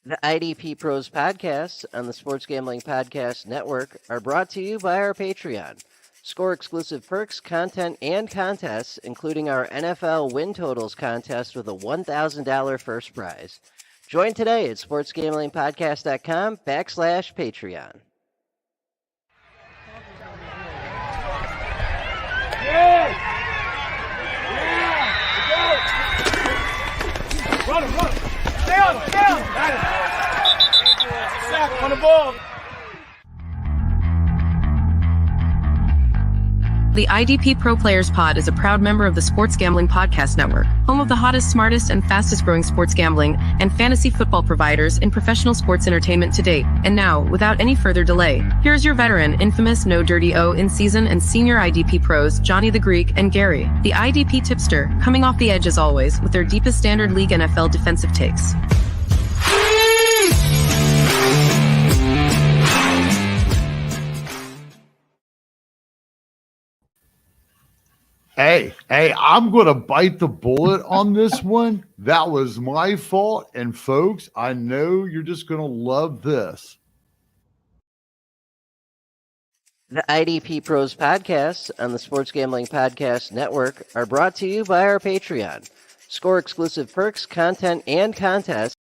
The IDPros podcasts on the Sports Gambling Podcast Network are brought to you by our Patreon. Score exclusive perks, content, and contests, including our NFL win totals contest with a $1,000 first prize. Join today at sportsgamblingpodcast.com/Patreon. Yeah! Go! Run him, run him! Stay on him, stay on him! Sack on the ball! The IDP Pro Players Pod is a proud member of the Sports Gambling Podcast Network, home of the hottest, smartest, and fastest growing sports gambling and fantasy football providers in professional sports entertainment to date. And now, without any further delay, here's your veteran, infamous No Dirty O in-season and senior IDP pros, Johnny the Greek and Gary, the IDP tipster, coming off the edge as always with their deepest standard league NFL defensive takes. Hey, I'm going to bite the bullet on this one. That was my fault. And folks, I know you're just going to love this. The IDPros podcasts on the Sports Gambling Podcast Network are brought to you by our Patreon. Score exclusive perks, content, and contests.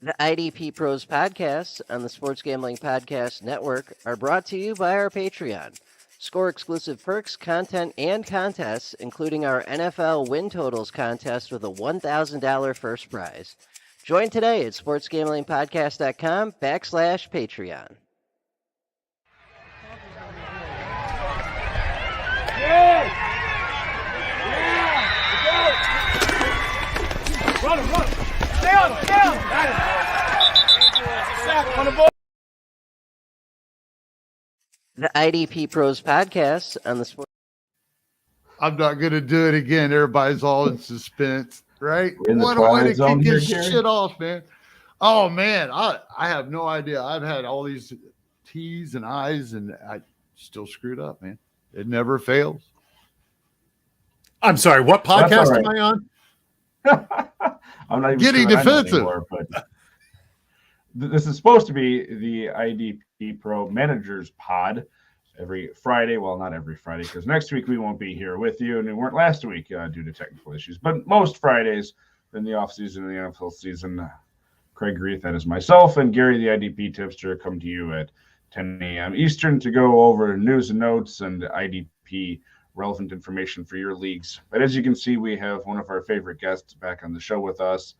The IDPros podcasts on the Sports Gambling Podcast Network are brought to you by our Patreon. Score exclusive perks, content, and contests, including our NFL win totals contest with a $1,000 first prize. Join today at sportsgamblingpodcast.com/Patreon. Yeah! Go! Run him, run him! Stay on him, stay on him! Sack on the ball! The IDPros podcasts on the Sports. I'm not going to do it again. Everybody's all in suspense, right? What a way to kick this shit off, man. Oh, man, I have no idea. I've had all these T's and I's, and I still screwed up, man. It never fails. I'm sorry, what podcast am I on? I'm not even Getting sure defensive. Anymore, but this is supposed to be the IDP Pro Managers Pod every Friday. Well, not every Friday, because next week we won't be here with you, and we weren't last week due to technical issues. But most Fridays in the offseason and the NFL season, Kraig, that is myself, and Gary, the IDP tipster, come to you at 10 a.m. Eastern to go over news and notes and IDP relevant information for your leagues. But as you can see, we have one of our favorite guests back on the show with us,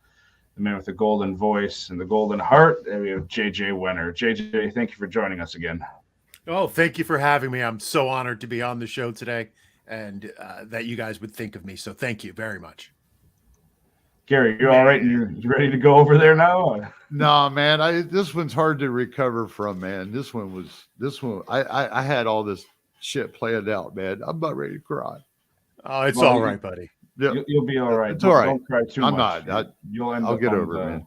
the man with the golden voice and the golden heart. And we have JJ Wenner. JJ, thank you for joining us again. Oh, thank you for having me. I'm so honored to be on the show today and that you guys would think of me. So thank you very much. Gary, you all right? You ready to go over there now? No, man. This one's hard to recover from, man. This one. I had all this shit planned out, man. I'm about ready to cry. Oh, it's all right, buddy. You'll be all right. It's all right. Don't cry too much. I'm not. I'll get over it, man.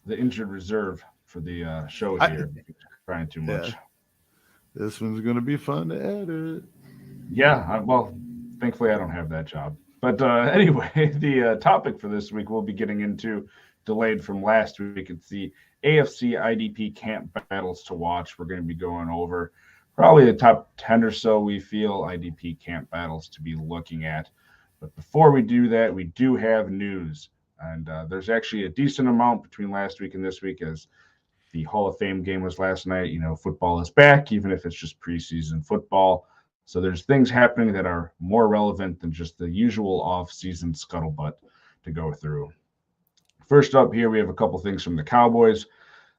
The injured reserve for the show here. Crying too much. Yeah. This one's going to be fun to edit. Yeah. Well, thankfully I don't have that job. But anyway, the topic for this week we'll be getting into, delayed from last week. It's the AFC IDP Camp Battles to watch. We're going to be going over probably the top 10 or so we feel IDP Camp Battles to be looking at. But before we do that, we do have news. And there's actually a decent amount between last week and this week, as the Hall of Fame game was last night. You know, football is back, even if it's just preseason football. So there's things happening that are more relevant than just the usual off-season scuttlebutt to go through. First up here, we have a couple things from the Cowboys.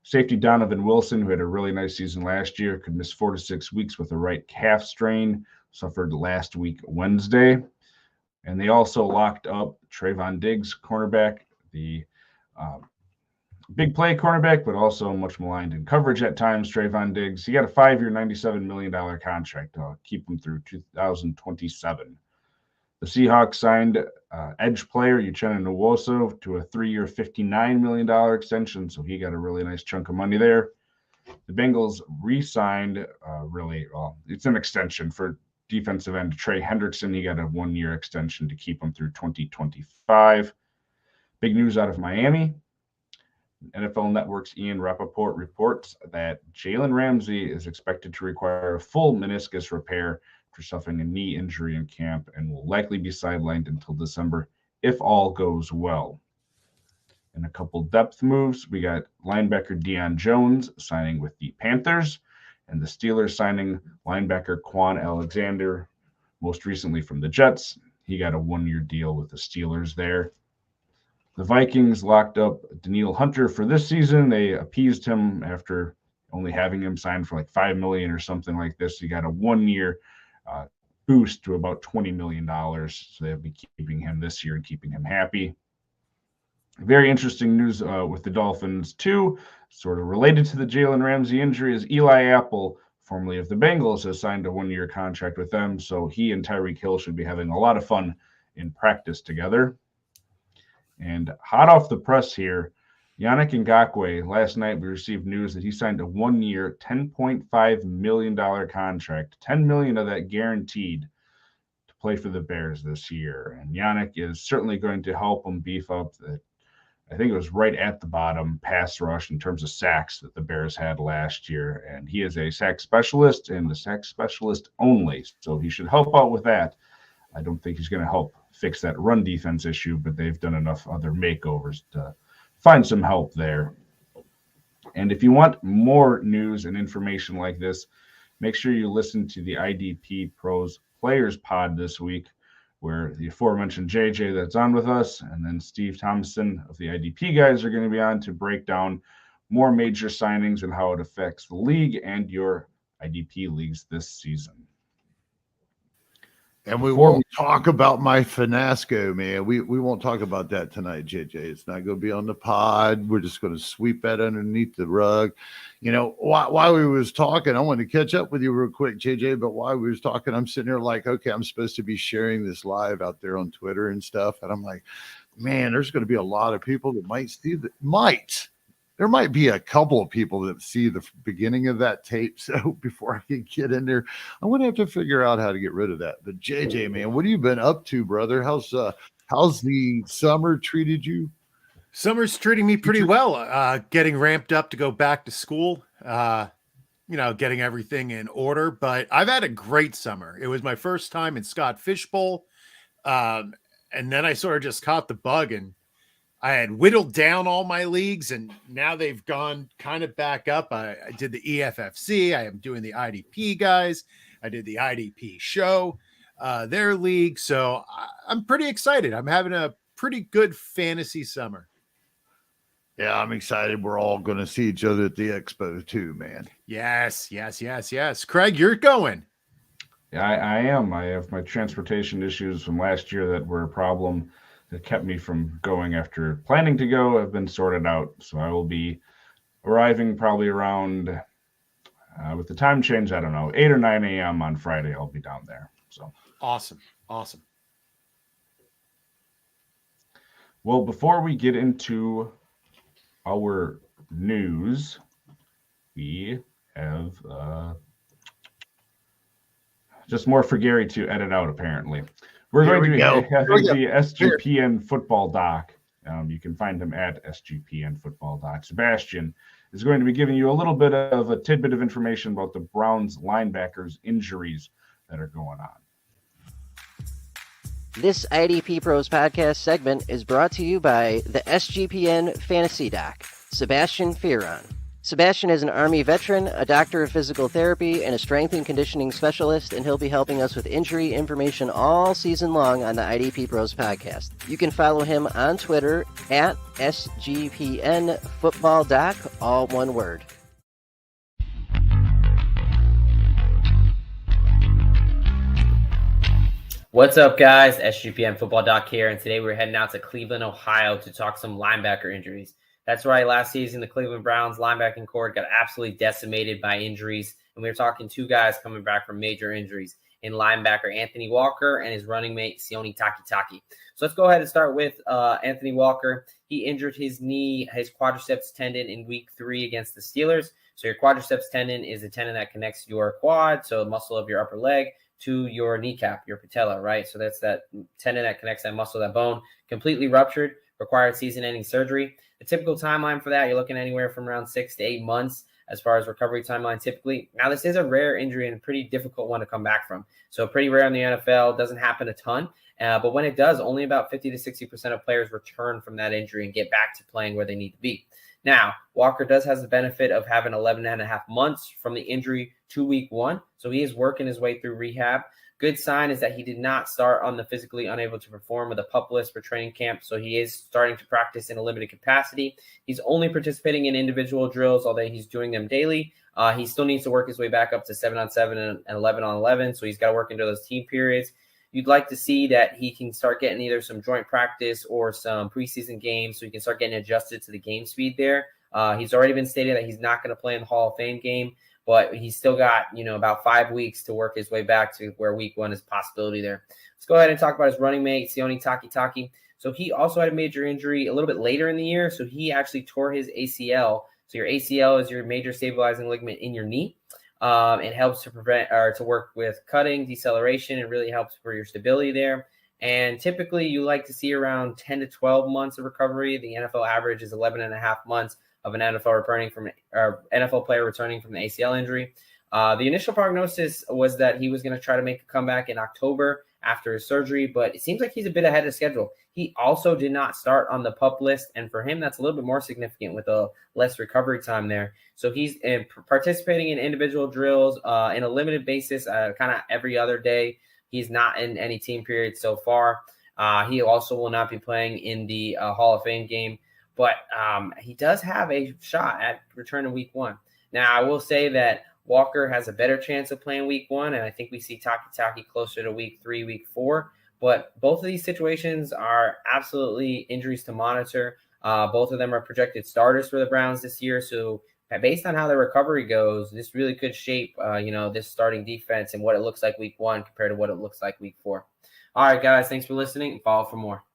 Safety Donovan Wilson, who had a really nice season last year, could miss 4 to 6 weeks with a right calf strain, suffered last week Wednesday. And they also locked up Trayvon Diggs, cornerback, the big play cornerback, but also much maligned in coverage at times. Trayvon Diggs, he got a 5-year, $97 million contract to keep him through 2027. The Seahawks signed edge player Uchenna Nwosu to a 3-year, $59 million extension, so he got a really nice chunk of money there. The Bengals re-signed, it's an extension for defensive end Trey Hendrickson. He got a 1-year extension to keep him through 2025. Big news out of Miami. NFL Network's Ian Rappaport reports that Jalen Ramsey is expected to require a full meniscus repair after suffering a knee injury in camp and will likely be sidelined until December if all goes well. In a couple depth moves, we got linebacker Deion Jones signing with the Panthers, and the Steelers signing linebacker Quan Alexander, most recently from the Jets. He got a one-year deal with the Steelers there. The Vikings locked up Danielle Hunter for this season. They appeased him after only having him signed for like $5 million or something like this. He got a one-year boost to about $20 million. So they'll be keeping him this year and keeping him happy. Very interesting news with the Dolphins, too, sort of related to the Jalen Ramsey injury, is Eli Apple, formerly of the Bengals, has signed a one-year contract with them. So he and Tyreek Hill should be having a lot of fun in practice together. And hot off the press here, Yannick Ngakoue, last night we received news that he signed a one-year, $10.5 million contract, $10 million of that guaranteed to play for the Bears this year. And Yannick is certainly going to help them beef up the, I think it was right at the bottom, pass rush in terms of sacks that the Bears had last year. And he is a sack specialist and a sack specialist only, so he should help out with that. I don't think he's going to help fix that run defense issue, but they've done enough other makeovers to find some help there. And if you want more news and information like this, make sure you listen to the IDPros Players Pod this week, where the aforementioned JJ that's on with us and then Steve Thompson of the IDP guys are going to be on to break down more major signings and how it affects the league and your IDP leagues this season. And we won't talk about my Finasco, man. We won't talk about that tonight, JJ. It's not going to be on the pod. We're just going to sweep that underneath the rug. You know, while we was talking, I wanted to catch up with you real quick, JJ, but while we was talking, I'm sitting here like, okay, I'm supposed to be sharing this live out there on Twitter and stuff. And I'm like, man, there's going to be a lot of people that might see that. There might be a couple of people that see the beginning of that tape. So before I can get in there, I'm going to have to figure out how to get rid of that. But JJ, man, what have you been up to, brother? How's the summer treated you? Summer's treating me pretty well. Getting ramped up to go back to school, getting everything in order. But I've had a great summer. It was my first time in Scott Fishbowl. And then I sort of just caught the bug, and I had whittled down all my leagues, and now they've gone kind of back up. I did the EFFC. I am doing the IDP guys. I did the IDP show, their league. So I'm pretty excited. I'm having a pretty good fantasy summer. Yeah, I'm excited. We're all going to see each other at the expo too, man. Yes. Kraig, you're going. Yeah, I am. I have my transportation issues from last year that were a problem that kept me from going after planning to go have been sorted out. So I will be arriving probably around, with the time change, I don't know, 8 or 9 a.m. on Friday. I'll be down there. So Awesome. Well, before we get into our news, we have just more for Gary to edit out, apparently. We're going to be having the SGPN football doc. You can find him at SGPN football doc. Sebastian is going to be giving you a little bit of a tidbit of information about the Browns linebackers injuries that are going on. This IDP Pros podcast segment is brought to you by the SGPN Fantasy Doc, Sebastian Fearon. Sebastian is an Army veteran, a doctor of physical therapy, and a strength and conditioning specialist, and he'll be helping us with injury information all season long on the IDP Pros podcast. You can follow him on Twitter at SGPN Football Doc, all one word. What's up, guys? SGPN Football Doc here, and today we're heading out to Cleveland, Ohio to talk some linebacker injuries. That's right. Last season, the Cleveland Browns linebacking corps got absolutely decimated by injuries, and we were talking two guys coming back from major injuries in linebacker Anthony Walker and his running mate Sione Takitaki. So let's go ahead and start with Anthony Walker. He injured his knee, his quadriceps tendon in week 3 against the Steelers. So your quadriceps tendon is the tendon that connects your quad, so the muscle of your upper leg, to your kneecap, your patella, right? So that's that tendon that connects that muscle, that bone, completely ruptured. required season-ending surgery. The typical timeline for that, you're looking anywhere from around 6 to 8 months as far as recovery timeline typically. Now, this is a rare injury and a pretty difficult one to come back from. So pretty rare in the NFL, doesn't happen a ton. But when it does, only about 50 to 60% of players return from that injury and get back to playing where they need to be. Now, Walker does have the benefit of having 11 and a half months from the injury to week 1. So he is working his way through rehab. Good sign is that he did not start on the physically unable to perform with a PUP list for training camp. So he is starting to practice in a limited capacity. He's only participating in individual drills, although he's doing them daily. He still needs to work his way back up to 7-on-7 and 11-on-11. So he's got to work into those team periods. You'd like to see that he can start getting either some joint practice or some preseason games so he can start getting adjusted to the game speed there. He's already been stated that he's not going to play in the Hall of Fame game, but he's still got, about 5 weeks to work his way back to where week 1 is a possibility there. Let's go ahead and talk about his running mate, Sione Takitaki. So he also had a major injury a little bit later in the year. So he actually tore his ACL. So your ACL is your major stabilizing ligament in your knee. It helps to prevent or to work with cutting, deceleration. It really helps for your stability there. And typically you like to see around 10 to 12 months of recovery. The NFL average is 11 and a half months of an NFL player returning from the ACL injury. The initial prognosis was that he was going to try to make a comeback in October after his surgery, but it seems like he's a bit ahead of schedule. He also did not start on the PUP list, and for him, that's a little bit more significant with a less recovery time there. So he's participating in individual drills in a limited basis, kind of every other day. He's not in any team period so far. He also will not be playing in the Hall of Fame game, but he does have a shot at returning week 1. Now, I will say that Walker has a better chance of playing week 1, and I think we see Takitaki closer to week 3, week 4. But both of these situations are absolutely injuries to monitor. Both of them are projected starters for the Browns this year. So based on how their recovery goes, this really could shape, this starting defense and what it looks like week 1 compared to what it looks like week 4. All right, guys, thanks for listening. Follow for more.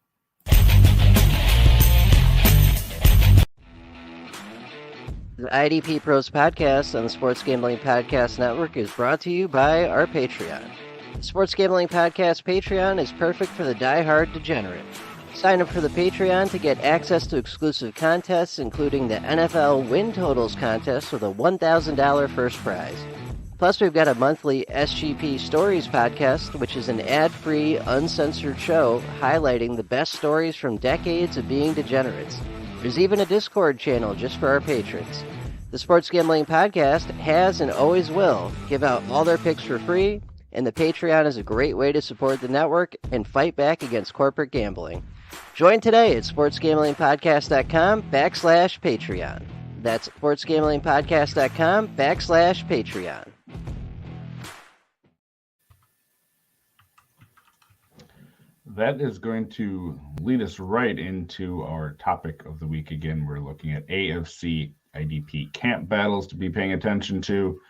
The IDP Pros podcast on the Sports Gambling Podcast Network is brought to you by our Patreon. The Sports Gambling Podcast Patreon is perfect for the die-hard degenerate. Sign up for the Patreon to get access to exclusive contests, including the NFL Win Totals contest with a $1,000 first prize. Plus, we've got a monthly SGP Stories podcast, which is an ad-free, uncensored show highlighting the best stories from decades of being degenerates. There's even a Discord channel just for our patrons. The Sports Gambling Podcast has and always will give out all their picks for free, and the Patreon is a great way to support the network and fight back against corporate gambling. Join today at sportsgamblingpodcast.com/Patreon. That's sportsgamblingpodcast.com/Patreon. That is going to lead us right into our topic of the week. Again, we're looking at AFC IDP camp battles to be paying attention to.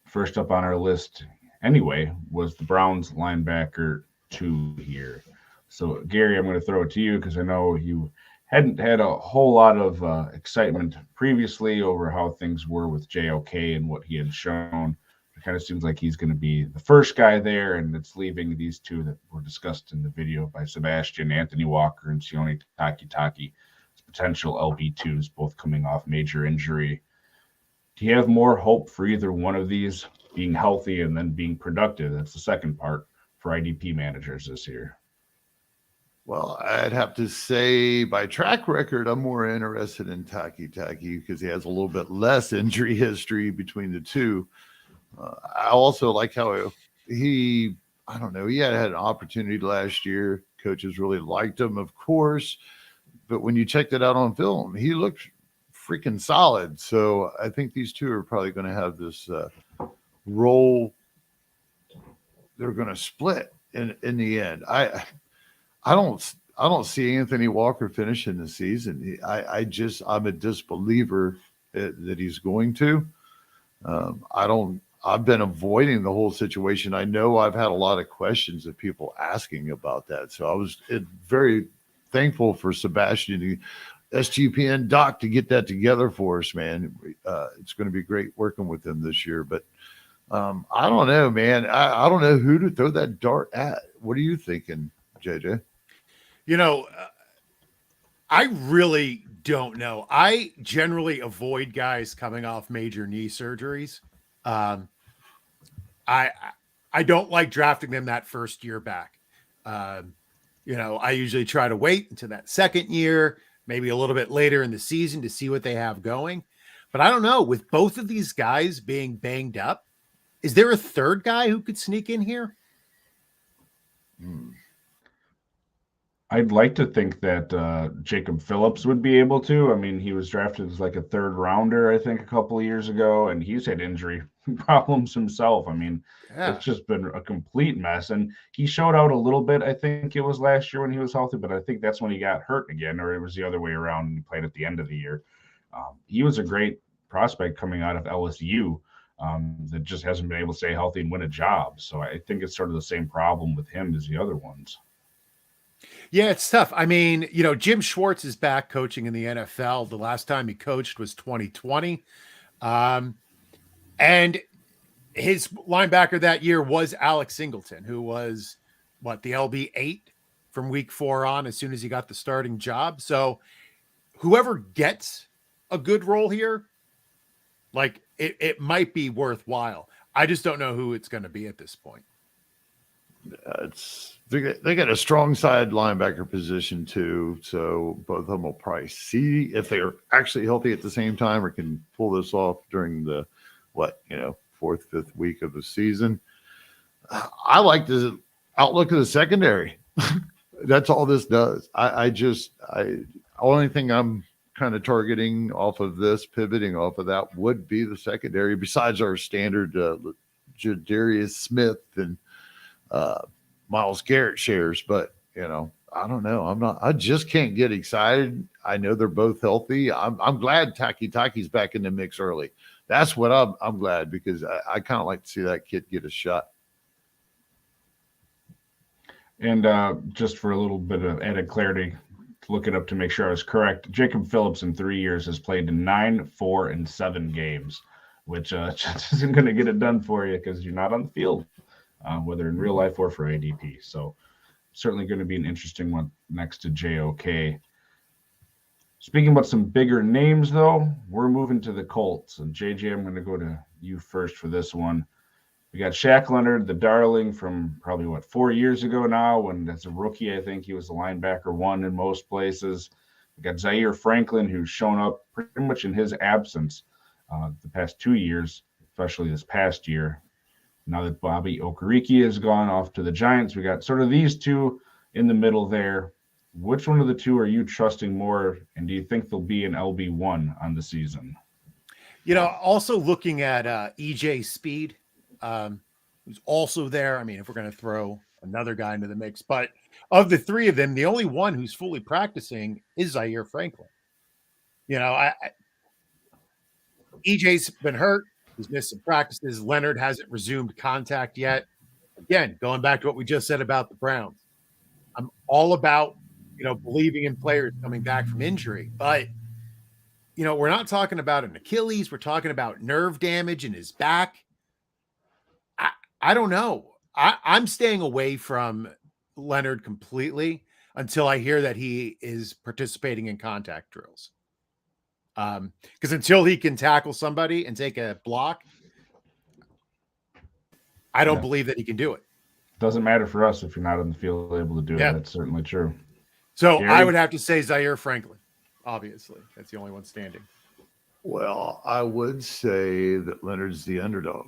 First up on our list, anyway, was the Browns linebacker 2 here. So, Gary, I'm going to throw it to you because I know you hadn't had a whole lot of excitement previously over how things were with JOK and what he had shown. It kind of seems like he's going to be the first guy there, and it's leaving these two that were discussed in the video by Sebastian, Anthony Walker, and Sione Takitaki as potential LB2s, both coming off major injury. Do you have more hope for either one of these being healthy and then being productive? That's the second part for IDP managers this year. Well, I'd have to say by track record, I'm more interested in Takitaki because he has a little bit less injury history between the two. I also like how he had an opportunity last year. Coaches really liked him, of course. But when you checked it out on film, he looked freaking solid. So I think these two are probably going to have this role. They're going to split in the end. I don't see Anthony Walker finishing the season. I'm a disbeliever that he's going to. I've been avoiding the whole situation. I know I've had a lot of questions of people asking about that. So I was very thankful for Sebastian, SGPN Doc, to get that together for us, man. It's going to be great working with him this year. But I don't know, man. I don't know who to throw that dart at. What are you thinking, JJ? I really don't know. I generally avoid guys coming off major knee surgeries. I don't like drafting them that first year back. I usually try to wait until that second year, maybe a little bit later in the season to see what they have going. But I don't know. With both of these guys being banged up, is there a third guy who could sneak in here? I'd like to think that Jacob Phillips would be able to. I mean, he was drafted as like a third rounder, I think, a couple of years ago, and he's had injury problems himself. I mean, it's just been a complete mess. And he showed out a little bit, I think it was last year when he was healthy, but I think that's when he got hurt again, or it was the other way around and he played at the end of the year. He was a great prospect coming out of LSU that just hasn't been able to stay healthy and win a job. So I think it's sort of the same problem with him as the other ones. Yeah, it's tough. I mean, Jim Schwartz is back coaching in the NFL. The last time he coached was 2020. And his linebacker that year was Alex Singleton, who was the LB8 from week 4 on as soon as he got the starting job. So whoever gets a good role here, it might be worthwhile. I just don't know who it's going to be at this point. They got a strong side linebacker position too, so both of them will probably see if they're actually healthy at the same time or can pull this off during the 4th, 5th week of the season. I like the outlook of the secondary. That's all this does. Only thing I'm kind of targeting off of this, pivoting off of that, would be the secondary. Besides our standard Jadarius Smith and Myles Garrett shares, but I don't know. I just can't get excited. I know they're both healthy. I'm glad Taki's back in the mix early. That's what I'm glad, because I kind of like to see that kid get a shot. And just for a little bit of added clarity, to look it up to make sure I was correct, Jacob Phillips in 3 years has played in 9, 4, and 7 games, which just isn't going to get it done for you because you're not on the field. Whether in real life or for IDP. So certainly going to be an interesting one next to JOK. Speaking about some bigger names, though, we're moving to the Colts. And JJ, I'm going to go to you first for this one. We got Shaq Leonard, the darling from probably, 4 years ago now, when as a rookie, I think he was the linebacker 1 in most places. We got Zaire Franklin, who's shown up pretty much in his absence the past 2 years, especially this past year. Now that Bobby Okereke has gone off to the Giants, we got sort of these two in the middle there. Which one of the two are you trusting more, and do you think they'll be an LB1 on the season? Also looking at EJ Speed, who's also there. I mean, if we're going to throw another guy into the mix, but of the three of them, the only one who's fully practicing is Zaire Franklin. EJ's been hurt. He's missed some practices. Leonard hasn't resumed contact yet. Again, going back to what we just said about the Browns, I'm all about, believing in players coming back from injury. But, we're not talking about an Achilles. We're talking about nerve damage in his back. I don't know. I'm staying away from Leonard completely until I hear that he is participating in contact drills. Because until he can tackle somebody and take a block, I don't believe that he can do it. Doesn't matter for us if you're not on the field able to do it. That's certainly true. So Gary? I would have to say Zaire Franklin. Obviously, that's the only one standing. Well, I would say that Leonard's the underdog.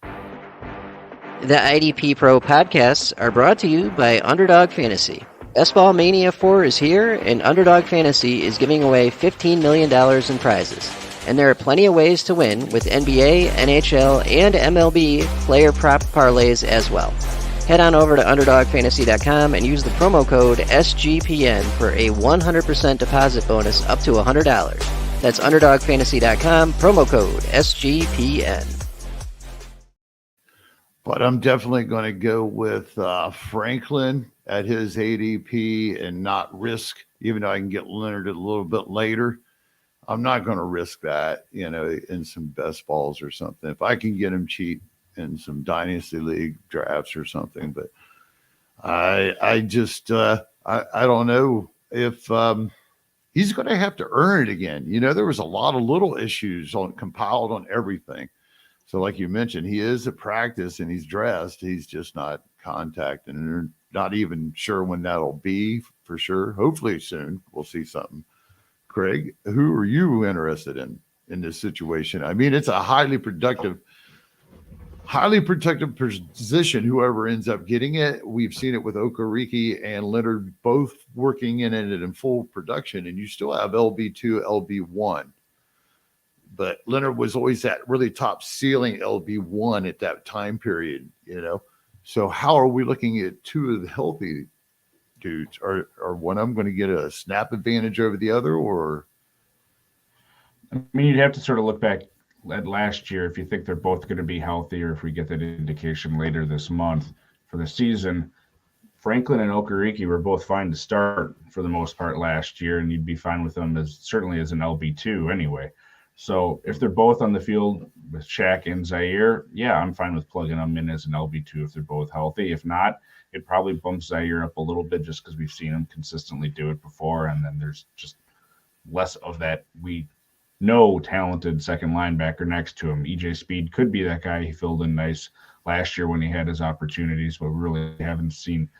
The IDP Pro podcasts are brought to you by Underdog Fantasy. Best Ball Mania 4 is here, and Underdog Fantasy is giving away $15 million in prizes. And there are plenty of ways to win with NBA, NHL, and MLB player prop parlays as well. Head on over to UnderdogFantasy.com and use the promo code SGPN for a 100% deposit bonus up to $100. That's UnderdogFantasy.com, promo code SGPN. But I'm definitely going to go with Franklin at his ADP and not risk, even though I can get Leonard a little bit later. I'm not going to risk that, in some best balls or something. If I can get him cheap in some dynasty league drafts or something, but I just I don't know if he's going to have to earn it again. You know, there was a lot of little issues compiled on everything. So like you mentioned, he is at practice and he's dressed. He's just not contacting, and they're not even sure when that'll be for sure. Hopefully soon we'll see something. Kraig, who are you interested in this situation? I mean, it's a highly productive position, whoever ends up getting it. We've seen it with Okereke and Leonard both working in it in full production, and you still have LB2, LB1. But Leonard was always that really top ceiling LB1 at that time period, you know. So how are we looking at two of the healthy dudes? Are one of them going to get a snap advantage over the other, or? I mean, you'd have to sort of look back at last year if you think they're both going to be healthy, or if we get that indication later this month for the season. Franklin and Okereke were both fine to start for the most part last year, and you'd be fine with them certainly as an LB2 anyway. So if they're both on the field with Shaq and Zaire, yeah, I'm fine with plugging them in as an LB2 if they're both healthy. If not, it probably bumps Zaire up a little bit just because we've seen him consistently do it before, and then there's just less of that no talented second linebacker next to him. EJ Speed could be that guy. He filled in nice last year when he had his opportunities, but we really haven't seen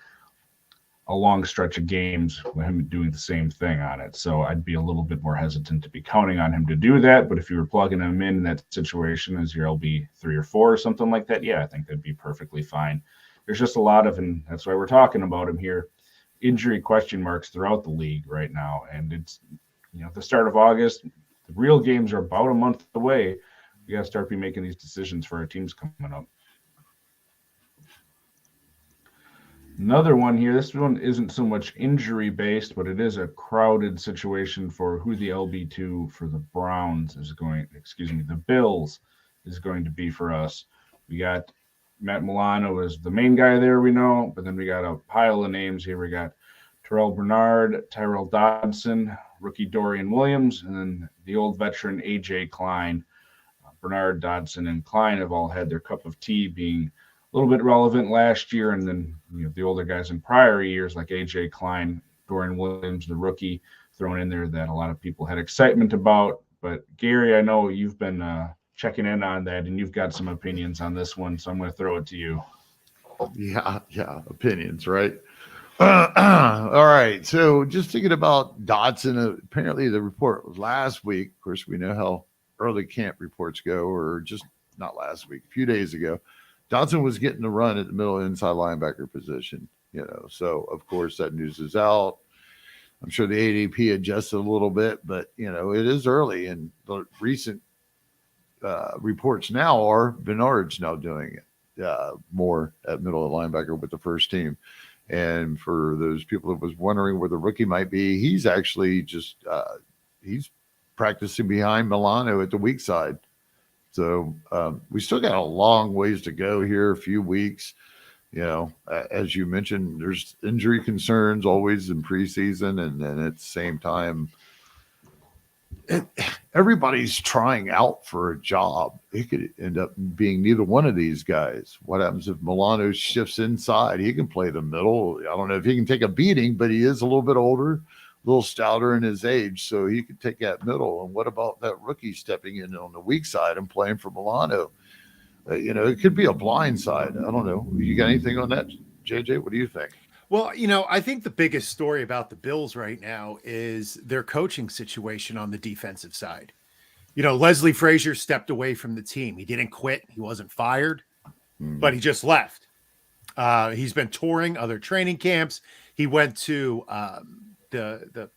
a long stretch of games with him doing the same thing on it. So I'd be a little bit more hesitant to be counting on him to do that. But if you were plugging him in that situation as your LB 3 or 4 or something like that, yeah, I think that'd be perfectly fine. There's just a lot of, and that's why we're talking about him here, injury question marks throughout the league right now. And it's, at the start of August, the real games are about a month away. We got to start making these decisions for our teams coming up. Another one here. This one isn't so much injury based, but it is a crowded situation for who the LB2 for the the Bills is going to be for us. We got Matt Milano as the main guy there, we know, but then we got a pile of names here. We got Terrel Bernard, Tyrel Dodson, rookie Dorian Williams, and then the old veteran AJ Klein. Bernard, Dodson, and Klein have all had their cup of tea being a little bit relevant last year, and then the older guys in prior years like AJ Klein, Dorian Williams, the rookie, thrown in there that a lot of people had excitement about. But Gary, I know you've been checking in on that, and you've got some opinions on this one, so I'm going to throw it to you. Yeah, opinions, right? All right, so just thinking about Dodson, apparently the report was last week. Of course, we know how early camp reports go, or just not last week, a few days ago. Dodson was getting the run at the middle inside linebacker position, So, of course, that news is out. I'm sure the ADP adjusted a little bit, but, it is early. And the recent reports now are Bernard's now doing it more at middle of linebacker with the first team. And for those people that was wondering where the rookie might be, he's actually just he's practicing behind Milano at the weak side. So we still got a long ways to go here, a few weeks. As you mentioned, there's injury concerns always in preseason. And then at the same time, everybody's trying out for a job. It could end up being neither one of these guys. What happens if Milano shifts inside? He can play the middle. I don't know if he can take a beating, but he is a little bit older, a little stouter in his age, so he could take that middle. And what about that rookie stepping in on the weak side and playing for Milano? It could be a blind side. I don't know. You got anything on that, JJ? What do you think? Well, I think the biggest story about the Bills right now is their coaching situation on the defensive side. Leslie Frazier stepped away from the team. He didn't quit. He wasn't fired, but he just left. He's been touring other training camps. He went to the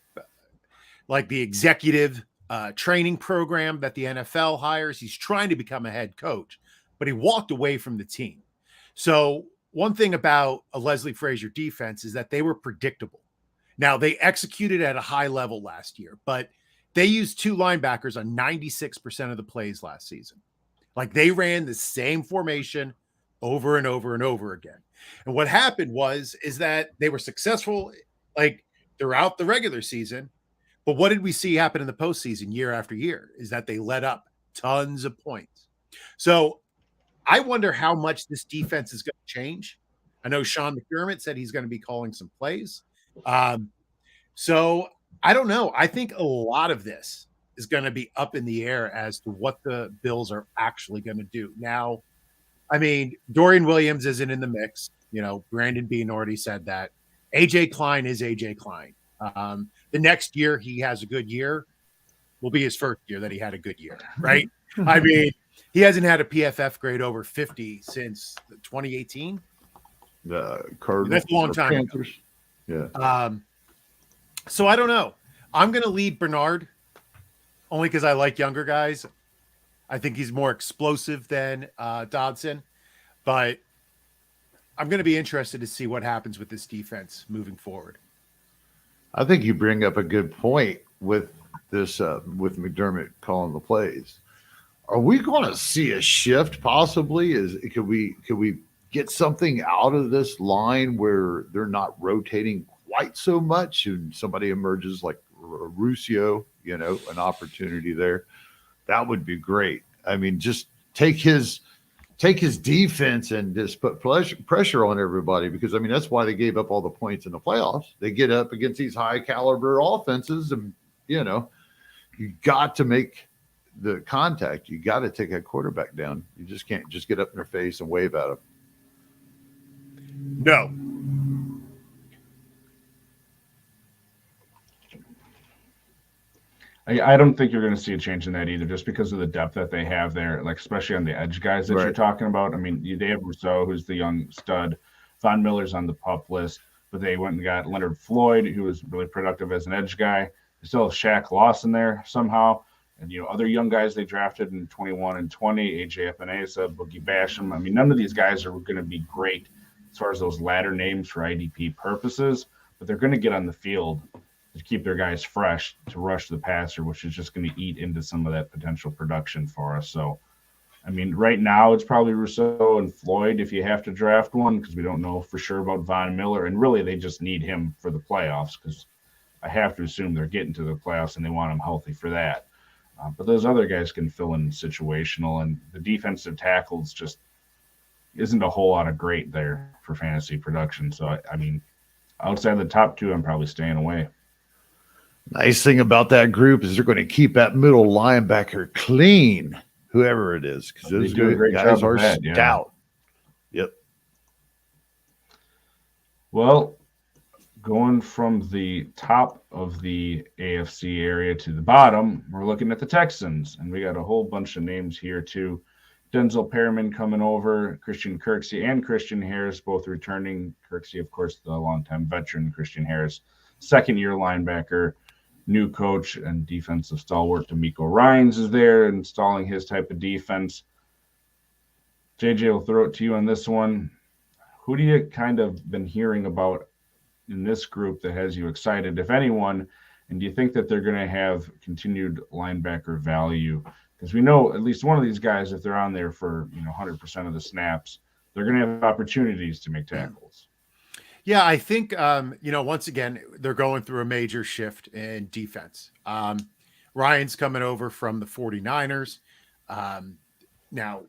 executive training program that the NFL hires. He's trying to become a head coach, but he walked away from the team. So one thing about a Leslie Frazier defense is that they were predictable. Now, they executed at a high level last year, but they used 2 linebackers on 96% of the plays last season. They ran the same formation over and over and over again. And what happened is that they were successful throughout the regular season. But what did we see happen in the postseason year after year is that they let up tons of points. So I wonder how much this defense is going to change. I know Sean McDermott said he's going to be calling some plays. So I don't know. I think a lot of this is going to be up in the air as to what the Bills are actually going to do. Now, I mean, Dorian Williams isn't in the mix. You know, Brandon Bean already said that. AJ Klein is AJ Klein. The next year he has a good year will be his first year that he had a good year, right? I mean, he hasn't had a PFF grade over 50 since 2018. Cardinals. That's a long time ago. Yeah. So I don't know. I'm going to lead Bernard only because I like younger guys. I think he's more explosive than Dodson, but I'm going to be interested to see what happens with this defense moving forward. I think you bring up a good point with this, with McDermott calling the plays. Are we going to see a shift possibly? Could we get something out of this line where they're not rotating quite so much and somebody emerges like Ruscio, you know, an opportunity there? That would be great. I mean, just take his defense and just put pressure on everybody, because, I mean, that's why they gave up all the points in the playoffs. They get up against these high caliber offenses and, you know, you got to make the contact. You got to take that quarterback down. You just can't just get up in their face and wave at them. No. I don't think you're going to see a change in that either, just because of the depth that they have there, like especially on the edge guys that you're talking about. I mean, they have Rousseau, who's the young stud. Von Miller's on the PUP list, but they went and got Leonard Floyd, who was really productive as an edge guy. They still have Shaq Lawson there somehow. And, you know, other young guys they drafted in 21 and 20, AJ Epinesa, Boogie Basham. I mean, none of these guys are going to be great as far as those latter names for IDP purposes, but they're going to get on the field to keep their guys fresh, to rush the passer, which is just going to eat into some of that potential production for us. So, I mean, right now it's probably Rousseau and Floyd if you have to draft one, because we don't know for sure about Von Miller. And really, they just need him for the playoffs, because I have to assume they're getting to the playoffs and they want him healthy for that. But those other guys can fill in situational, and the defensive tackles just isn't a whole lot of great there for fantasy production. So, I mean, outside the top two, I'm probably staying away. Nice thing about that group is they're going to keep that middle linebacker clean, whoever it is, because those guys are stout. Yeah. Yep. Well, going from the top of the AFC area to the bottom, we're looking at the Texans, and we got a whole bunch of names here too. Denzel Perriman coming over, Christian Kirksey and Christian Harris both returning. Kirksey, of course, the longtime veteran. Christian Harris, second-year linebacker. New coach and defensive stalwart D'Amico Ryans is there, installing his type of defense. JJ, will throw it to you on this one. Who do you kind of been hearing about in this group that has you excited, if anyone? And do you think that they're going to have continued linebacker value? Because we know at least one of these guys, if they're on there for 100% of the snaps, they're going to have opportunities to make tackles. Yeah, I think, once again, they're going through a major shift in defense. Ryan's coming over from the 49ers. Now,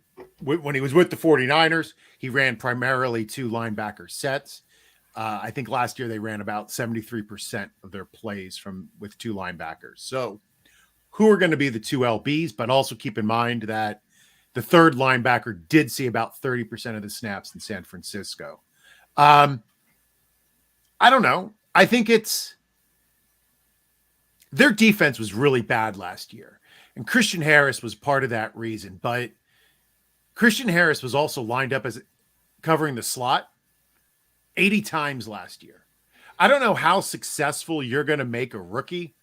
when he was with the 49ers, he ran primarily two linebacker sets. I think last year they ran about 73% of their plays with two linebackers. So who are going to be the two LBs? But also keep in mind that the third linebacker did see about 30% of the snaps in San Francisco. I don't know. I think their defense was really bad last year. And Christian Harris was part of that reason. But Christian Harris was also lined up as covering the slot 80 times last year. I don't know how successful you're going to make a rookie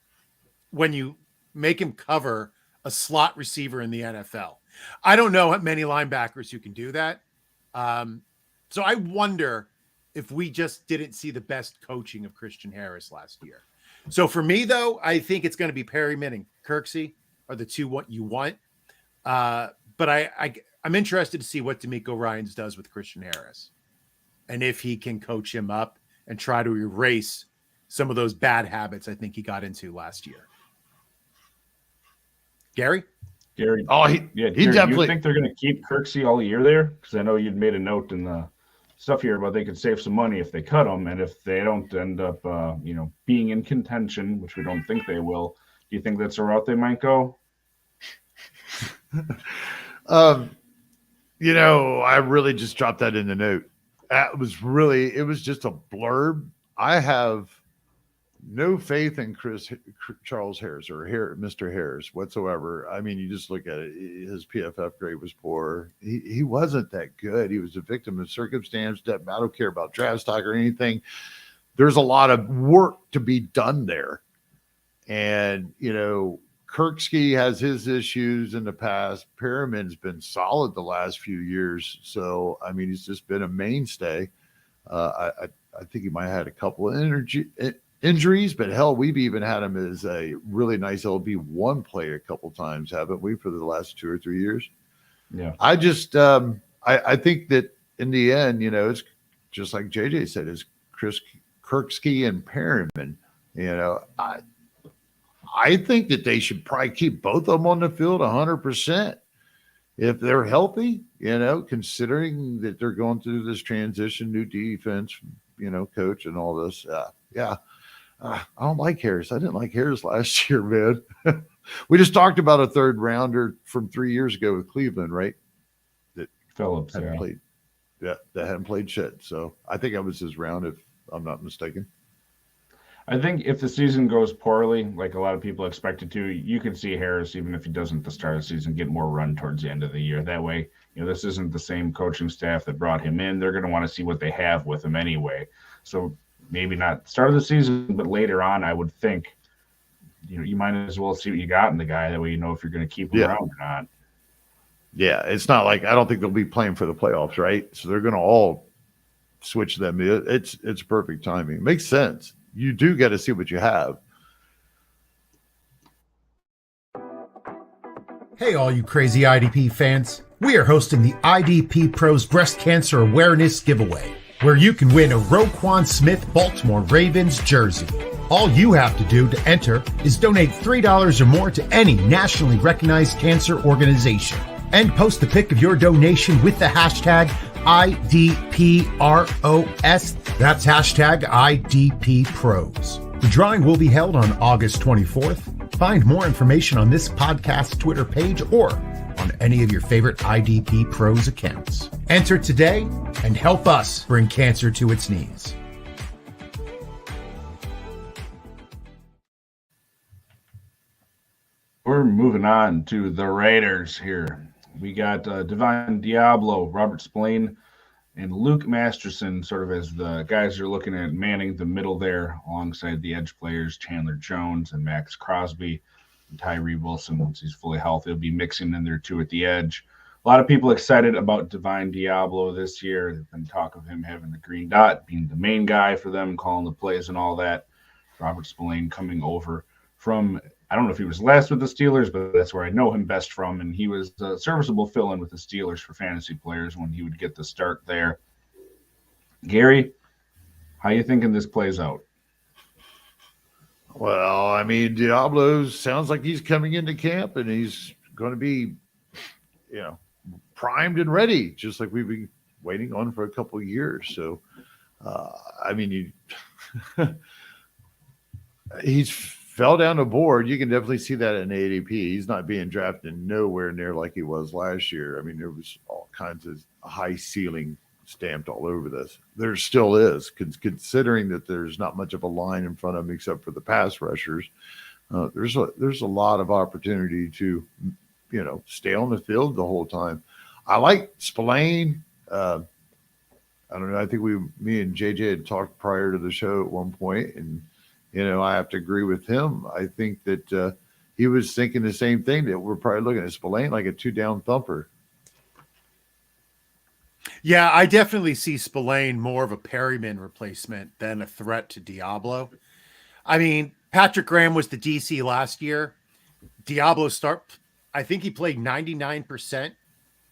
when you make him cover a slot receiver in the NFL. I don't know how many linebackers who can do that. So I wonder if we just didn't see the best coaching of Christian Harris last year. So for me, though, I think it's going to be Perriman and Kirksey are the two what you want. But I'm interested to see what D'Amico Ryans does with Christian Harris and if he can coach him up and try to erase some of those bad habits I think he got into last year. Gary? Oh, he definitely. You think they're going to keep Kirksey all year there? Because I know you'd made a note in the stuff here about they could save some money if they cut them, and if they don't end up, being in contention, which we don't think they will. Do you think that's a route they might go? I really just dropped that in the note. It was just a blurb. I have no faith in Charles Harris or Mr. Harris whatsoever. I mean, you just look at it. His PFF grade was poor. He wasn't that good. He was a victim of circumstance. I don't care about draft stock or anything. There's a lot of work to be done there. And, Kirksey has his issues in the past. Perriman's been solid the last few years. So, I mean, he's just been a mainstay. I think he might have had a couple of injuries, but hell, we've even had him as a really nice LB1 player a couple times, haven't we, for the last 2 or 3 years? Yeah. I just, I think that in the end, it's just like JJ said, it's Kirksey and Perriman. I think that they should probably keep both of them on the field 100% if they're healthy, considering that they're going through this transition, new defense, coach and all this. I don't like Harris. I didn't like Harris last year, man. We just talked about a third rounder from 3 years ago with Cleveland, right? That Phillips hadn't played. Yeah, that hadn't played shit. So I think that was his round, if I'm not mistaken. I think if the season goes poorly, like a lot of people expect it to, you can see Harris, even if he doesn't at the start of the season, get more run towards the end of the year. That way, this isn't the same coaching staff that brought him in. They're going to want to see what they have with him anyway. So maybe not start of the season, but later on, I would think, you might as well see what you got in the guy. That way, if you're going to keep him around or not. Yeah, it's not like I don't think they'll be playing for the playoffs, right? So they're going to all switch them. It's perfect timing. It makes sense. You do get to see what you have. Hey, all you crazy IDP fans. We are hosting the IDPros Breast Cancer Awareness Giveaway, where you can win a Roquan Smith Baltimore Ravens jersey. All you have to do to enter is donate $3 or more to any nationally recognized cancer organization and post a pic of your donation with the hashtag IDPROS. That's hashtag IDPPros. The drawing will be held on August 24th. Find more information on this podcast Twitter page or on any of your favorite IDP Pros accounts. Enter today and help us bring cancer to its knees. We're moving on to the Raiders here. We got Divine Deablo, Robert Spillane, and Luke Masterson sort of as the guys you're looking at manning the middle there alongside the edge players, Chandler Jones and Max Crosby. And Tyree Wilson, once he's fully healthy, will be mixing in there too at the edge. A lot of people excited about Divine Deablo this year. There's been talk of him having the green dot, being the main guy for them, calling the plays and all that. Robert Spillane coming over from, I don't know if he was last with the Steelers, but that's where I know him best from. And he was a serviceable fill-in with the Steelers for fantasy players when he would get the start there. Gary, how you thinking this plays out? Well, I mean, Deablo sounds like he's coming into camp and he's going to be, primed and ready, just like we've been waiting on for a couple of years. So, he's fell down the board. You can definitely see that in ADP. He's not being drafted nowhere near like he was last year. I mean, there was all kinds of high ceiling stamped all over this. There still is, considering that there's not much of a line in front of him except for the pass rushers. There's a lot of opportunity to, stay on the field the whole time. I like Spillane. I don't know. I think me and JJ had talked prior to the show at one point, and I have to agree with him. I think that he was thinking the same thing, that we're probably looking at Spillane like a 2-down thumper. Yeah, I definitely see Spillane more of a Perryman replacement than a threat to Deablo. I mean, Patrick Graham was the DC last year. Deablo I think he played 99%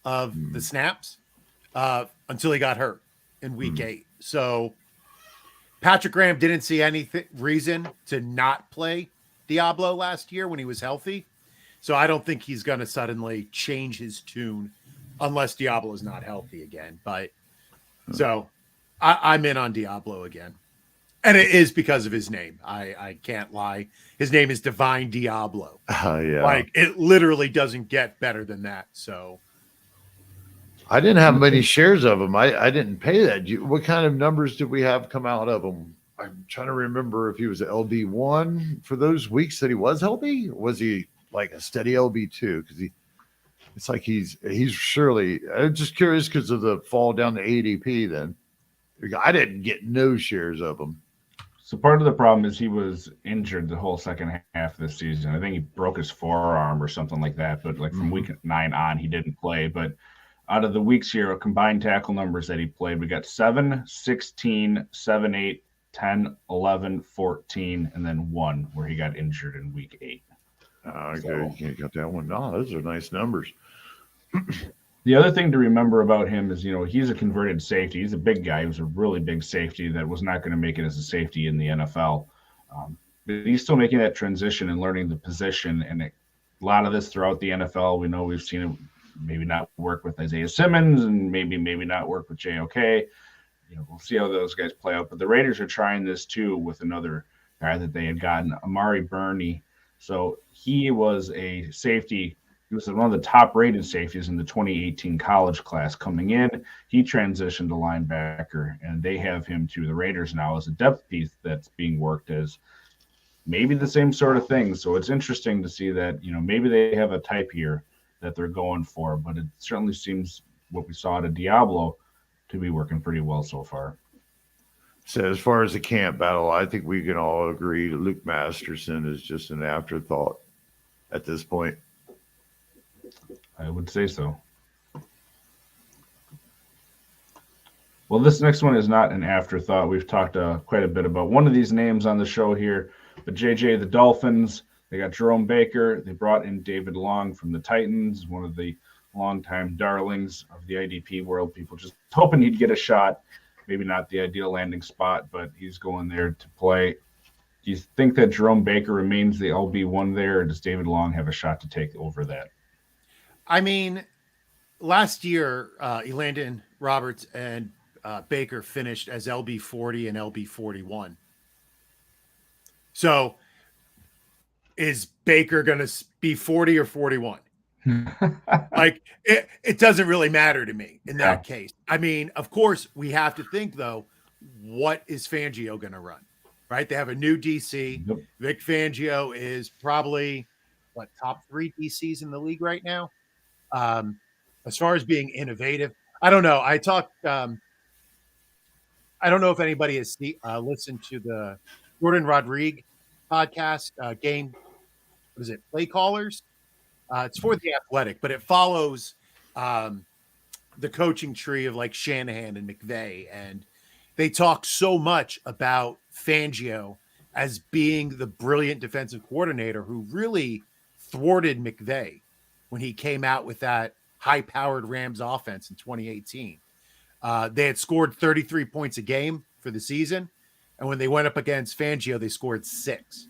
of the snaps until he got hurt in week 8. So Patrick Graham didn't see any reason to not play Deablo last year when he was healthy. So I don't think he's going to suddenly change his tune unless Deablo is not healthy again. But so I'm in on Deablo again. And it is because of his name. I can't lie. His name is Divine Deablo. Yeah. Like, it literally doesn't get better than that. So I didn't have many shares of him. I didn't pay that. What kind of numbers did we have come out of him? I'm trying to remember if he was LB1 for those weeks that he was LB. Or was he like a steady LB2? Because it's like he's surely. I'm just curious because of the fall down to ADP. Then I didn't get no shares of him. So part of the problem is he was injured the whole second half of the season. I think he broke his forearm or something like that. But like from week 9 on, he didn't play. But out of the weeks here, combined tackle numbers that he played, we got 7, 16, 7, 8, 10, 11, 14, and then 1 where he got injured in week 8. Okay, so, you got that one. No, those are nice numbers. The other thing to remember about him is, he's a converted safety. He's a big guy. He was a really big safety that was not going to make it as a safety in the NFL. But he's still making that transition and learning the position. And a lot of this throughout the NFL, we know we've seen him maybe not work with Isaiah Simmons and maybe not work with JOK. We'll see how those guys play out. But the Raiders are trying this too with another guy that they had gotten, Amari Burney. So he was a safety. He was one of the top-rated safeties in the 2018 college class coming in. He transitioned to linebacker, and they have him to the Raiders now as a depth piece that's being worked as maybe the same sort of thing. So it's interesting to see that, maybe they have a type here that they're going for, but it certainly seems what we saw at Deablo to be working pretty well so far. So as far as the camp battle, I think we can all agree Luke Masterson is just an afterthought at this point. I would say so. Well, this next one is not an afterthought. We've talked quite a bit about one of these names on the show here, but JJ, the Dolphins, they got Jerome Baker. They brought in David Long from the Titans, one of the longtime darlings of the IDP world. People just hoping he'd get a shot. Maybe not the ideal landing spot, but he's going there to play. Do you think that Jerome Baker remains the LB1 there, or does David Long have a shot to take over that? I mean, last year, Elandon Roberts and Baker finished as LB40 and LB41. So is Baker going to be 40 or 41? Like, it doesn't really matter to me in that case. I mean, of course, we have to think, though, what is Fangio going to run? Right? They have a new DC. Yep. Vic Fangio is probably, top 3 DCs in the league right now? As far as being innovative, I don't know. I don't know if anybody has listened to the Jordan Rodriguez podcast, game. What is it? Play Callers. It's for The Athletic, but it follows the coaching tree of like Shanahan and McVay, and they talk so much about Fangio as being the brilliant defensive coordinator who really thwarted McVay when he came out with that high-powered Rams offense in 2018. They had scored 33 points a game for the season, and when they went up against Fangio, they scored 6.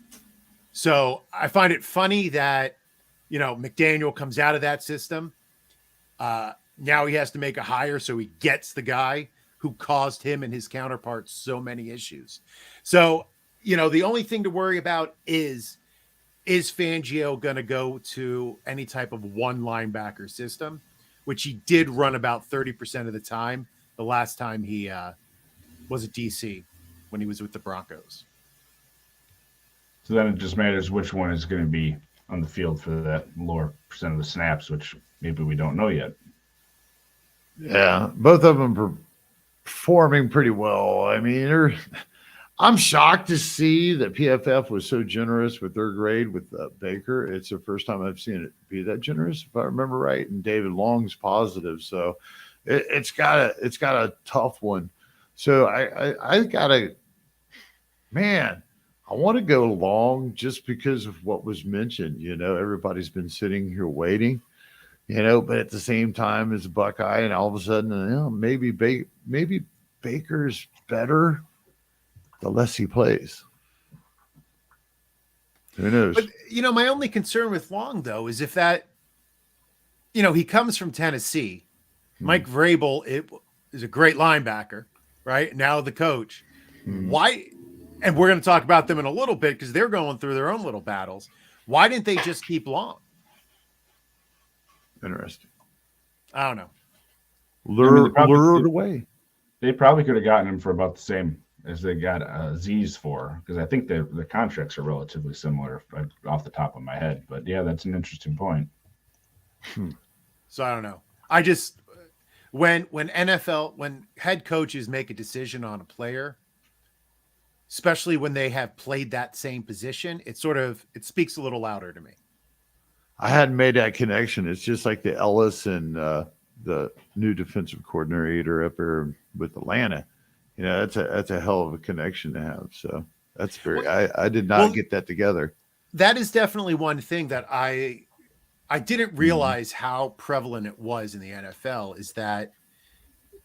So I find it funny that, McDaniel comes out of that system. Now he has to make a hire, so he gets the guy who caused him and his counterparts so many issues. So, the only thing to worry about is Fangio going to go to any type of one linebacker system, which he did run about 30% of the time the last time he was a DC when he was with the Broncos. So then it just matters which one is going to be on the field for that lower percent of the snaps, which maybe we don't know yet. Yeah, both of them are performing pretty well. I mean, I'm shocked to see that PFF was so generous with their grade with Baker. It's the first time I've seen it be that generous, if I remember right. And David Long's positive, so it's got a tough one. So I gotta, man, I want to go Long just because of what was mentioned. Everybody's been sitting here waiting. But at the same time as a Buckeye, and all of a sudden, maybe Baker's better the less he plays. Who knows? But, my only concern with Long, though, is if that, he comes from Tennessee. Mike Vrabel is a great linebacker. right? Now the coach. Why? And we're going to talk about them in a little bit because they're going through their own little battles. Why didn't they just keep Long? Interesting. I don't know. Lure it away. They probably could have gotten him for about the same as they got Z's for, because I think the contracts are relatively similar off the top of my head. But yeah, that's an interesting point. So I don't know. I just when head coaches make a decision on a player, especially when they have played that same position, it speaks a little louder to me. I hadn't made that connection. It's just like the Ellis and the new defensive coordinator up there with Atlanta. You know, that's a hell of a connection to have. So that's I did not get that together. That is definitely one thing that I didn't realize how prevalent it was in the NFL is that,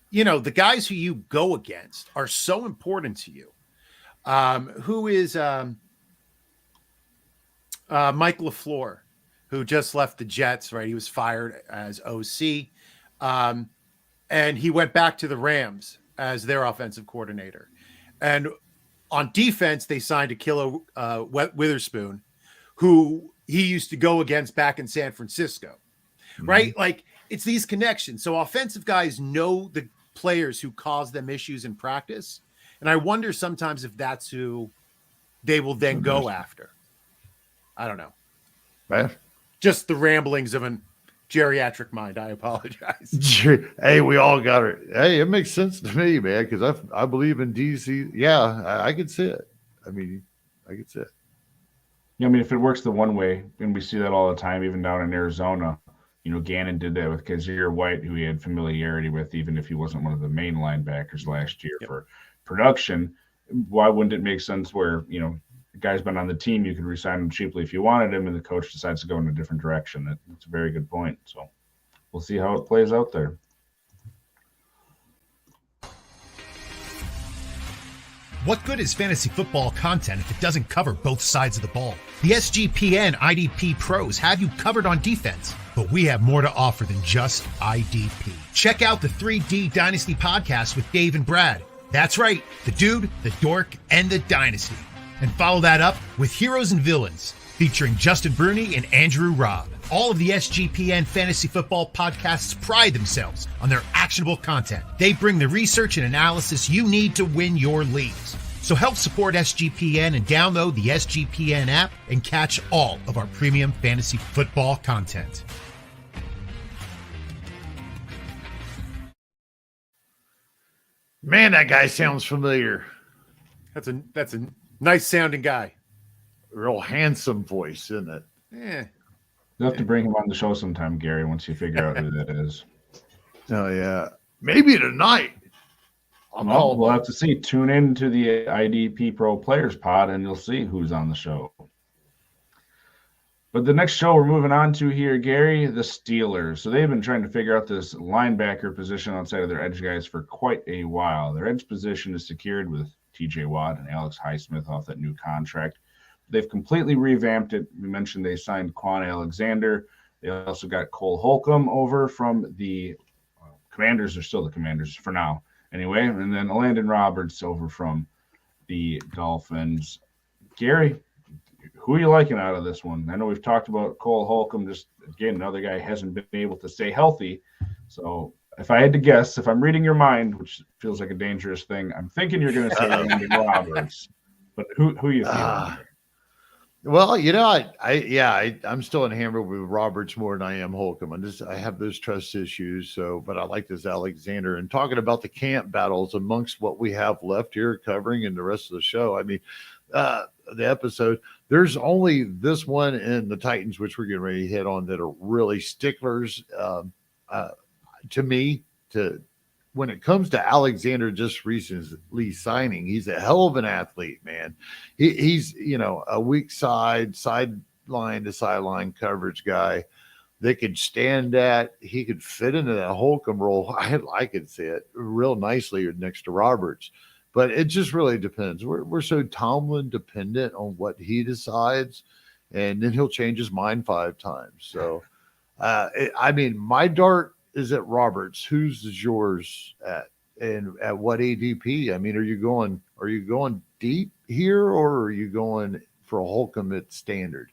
you know, the guys who you go against are so important to you. Who is Mike LaFleur, who just left the Jets, right? He was fired as OC. And he went back to the Rams as their offensive coordinator. And on defense, they signed Akilo Witherspoon, who he used to go against back in San Francisco, right? Like, it's these connections. So offensive guys know the players who cause them issues in practice. And I wonder sometimes if that's who they will then go after. I don't know. Right. Just the ramblings of an geriatric mind. I apologize. Hey, we all got it. Hey, it makes sense to me, man, because I believe in DC. Yeah, I could see it. I mean, I could see it. Yeah, I mean, if it works the one way, and we see that all the time, even down in Arizona, you know, Gannon did that with Kazir White, who he had familiarity with, even if he wasn't one of the main linebackers last year for production. Why wouldn't it make sense where, you know, the guy's been on the team, you could resign him cheaply if you wanted him, and the coach decides to go in a different direction? That's a very good point. So we'll see how it plays out there. What good is fantasy football content if it doesn't cover both sides of the ball? The SGPN IDP pros have you covered on defense, but we have more to offer than just IDP. Check out the 3D Dynasty podcast with Dave and Brad. That's right, the dude, the dork, and the dynasty. And follow that up with Heroes and Villains, featuring Justin Bruni and Andrew Robb. All of the SGPN fantasy football podcasts pride themselves on their actionable content. They bring the research and analysis you need to win your leagues. So help support SGPN and download the SGPN app and catch all of our premium fantasy football content. Man, that guy sounds familiar. That's a nice sounding guy. Real handsome voice, isn't it? Yeah. You'll have to bring him on the show sometime, Gary, once you figure out who that is. Oh, yeah. Maybe tonight. We'll have to see. Tune in to the IDPro Players Pod, and you'll see who's on the show. But the next show we're moving on to here, Gary, the Steelers. So they've been trying to figure out this linebacker position outside of their edge guys for quite a while. Their edge position is secured with TJ Watt and Alex Highsmith off that new contract. They've completely revamped it. We mentioned they signed Quan Alexander. They also got Cole Holcomb over from the Commanders. They're still the Commanders for now, anyway. And then Landon Roberts over from the Dolphins. Gary, who are you liking out of this one? I know we've talked about Cole Holcomb. Just, again, another guy hasn't been able to stay healthy. So if I had to guess, if I'm reading your mind, which feels like a dangerous thing, I'm thinking you're going to say Landon Roberts. But who are you feeling? Well, you know, I'm still enamored with Roberts more than I am Holcomb. I have those trust issues. So, but I like this Alexander. And talking about the camp battles amongst what we have left here covering in the rest of the show. I mean, the episode, there's only this one and the Titans, which we're getting ready to hit on, that are really sticklers to me. When it comes to Alexander just recently signing, he's a hell of an athlete, man. He's, you know, a weak sideline to sideline coverage guy. They could stand that. He could fit into that Holcomb role. I could see it real nicely next to Roberts. But it just really depends. We're so Tomlin dependent on what he decides, and then he'll change his mind 5 times. So, I mean, my dart is at Roberts. Whose is yours at and at what ADP? I mean, are you going deep here, or are you going for a Holcomb at standard?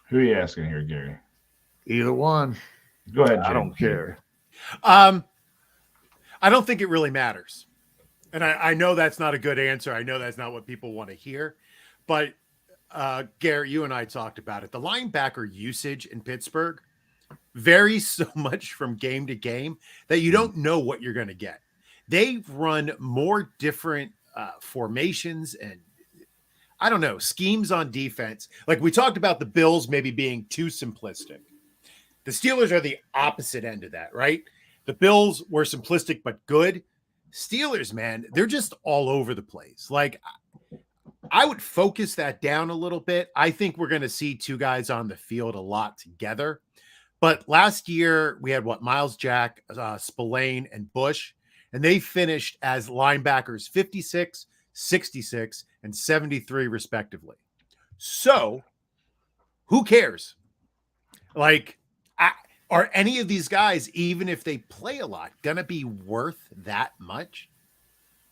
Who are you asking here, Gary? Either one. Go ahead, I Jay. don't care. I don't think it really matters. And I know that's not a good answer. I know that's not what people want to hear. But, Gary, you and I talked about it. The linebacker usage in Pittsburgh varies so much from game to game that you don't know what you're going to get. They run more different formations and, I don't know, schemes on defense. Like we talked about the Bills maybe being too simplistic. The Steelers are the opposite end of that, right? The Bills were simplistic but good. Steelers, man, they're just all over the place. Like, I would focus that down a little bit. I think we're going to see two guys on the field a lot together. But last year, we had Miles Jack, Spillane, and Bush, and they finished as linebackers 56, 66, and 73, respectively. So, who cares? Like, are any of these guys, even if they play a lot, going to be worth that much?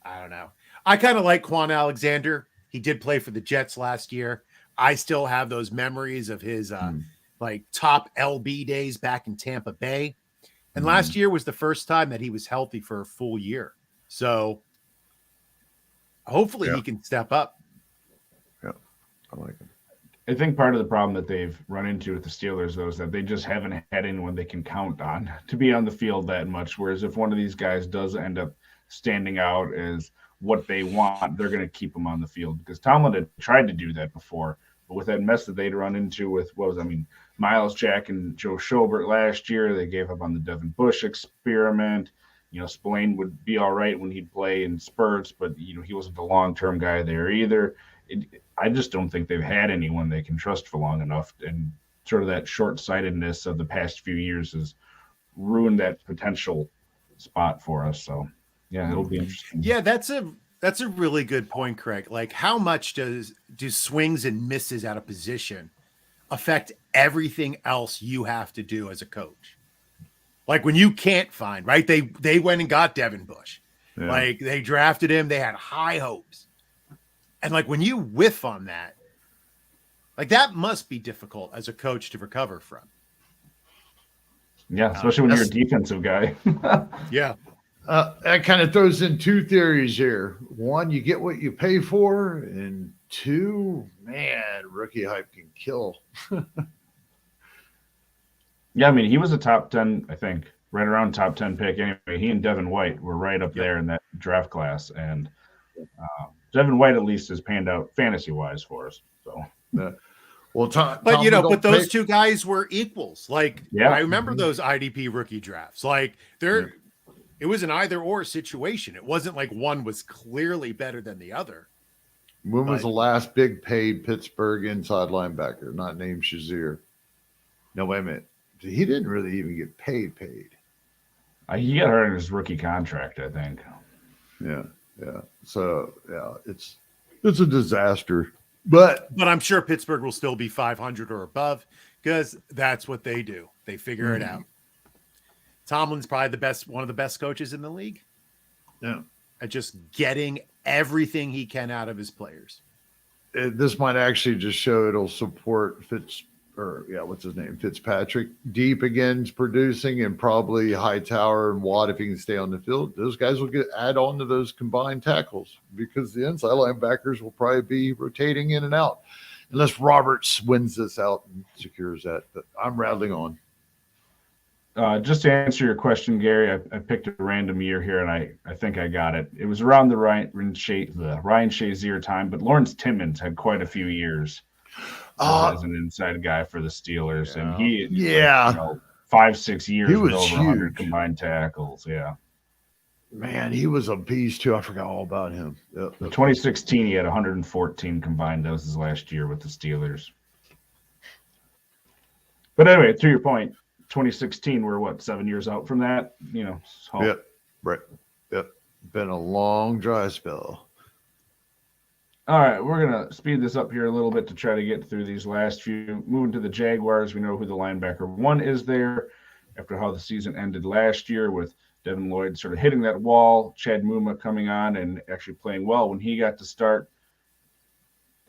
I don't know. I kind of like Quan Alexander. He did play for the Jets last year. I still have those memories of his like top LB days back in Tampa Bay. And last year was the first time that he was healthy for a full year. So hopefully he can step up. Yeah, I like it. I think part of the problem that they've run into with the Steelers, though, is that they just haven't had anyone they can count on to be on the field that much. Whereas if one of these guys does end up standing out as what they want, they're going to keep them on the field. Because Tomlin had tried to do that before, but with that mess that they'd run into with, Miles Jack and Joe Schobert last year, they gave up on the Devin Bush experiment. Spillane would be all right when he'd play in spurts, but, he wasn't a long-term guy there either. I just don't think they've had anyone they can trust for long enough, and sort of that short-sightedness of the past few years has ruined that potential spot for us. So, yeah, it'll be interesting. Yeah, that's a really good point, Kraig. Like, how much do swings and misses out of position affect everything else you have to do as a coach? Like when you can't find, right? They went and got Devin Bush. Yeah. Like they drafted him, they had high hopes. And like when you whiff on that, like that must be difficult as a coach to recover from. Yeah, especially when you're a defensive guy. Yeah. That kind of throws in two theories here. One, you get what you pay for, and two, man, rookie hype can kill. Yeah, he was a top 10, I think, right around top 10 pick. Anyway, he and Devin White were right up there in that draft class, and Devin White at least has panned out fantasy-wise for us. So, but those two guys were equals. Like, yeah. I remember those IDP rookie drafts. Like, it was an either-or situation. It wasn't like one was clearly better than the other. When was the last big paid Pittsburgh inside linebacker, not named Shazier? No, wait a minute. He didn't really even get paid. He got hurt in his rookie contract, I think. Yeah. So, yeah, it's a disaster. But I'm sure Pittsburgh will still be 500 or above because that's what they do. They figure it out. Tomlin's probably one of the best coaches in the league. Yeah. At just getting everything he can out of his players. This might actually just show it'll support Fitzpatrick. Deep again's producing, and probably Hightower and Watt if he can stay on the field. Those guys will add on to those combined tackles because the inside linebackers will probably be rotating in and out unless Roberts wins this out and secures that. But I'm rattling on. Just to answer your question, Gary, I picked a random year here, and I think I got it. It was around the Ryan Shazier time, but Lawrence Timmons had quite a few years as an inside guy for the Steelers, and he 5-6 years with over 100 combined tackles. Yeah, man, he was a beast too. I forgot all about him. Yep. 2016, he had 114 combined. That was his last year with the Steelers. But anyway, to your point. 2016, we're 7 years out from that, So. Yep, right. Yep, been a long dry spell. All right, we're gonna speed this up here a little bit to try to get through these last few. Moving to the Jaguars, we know who the linebacker one is there. after how the season ended last year with Devin Lloyd sort of hitting that wall, Chad Muma coming on and actually playing well when he got to start.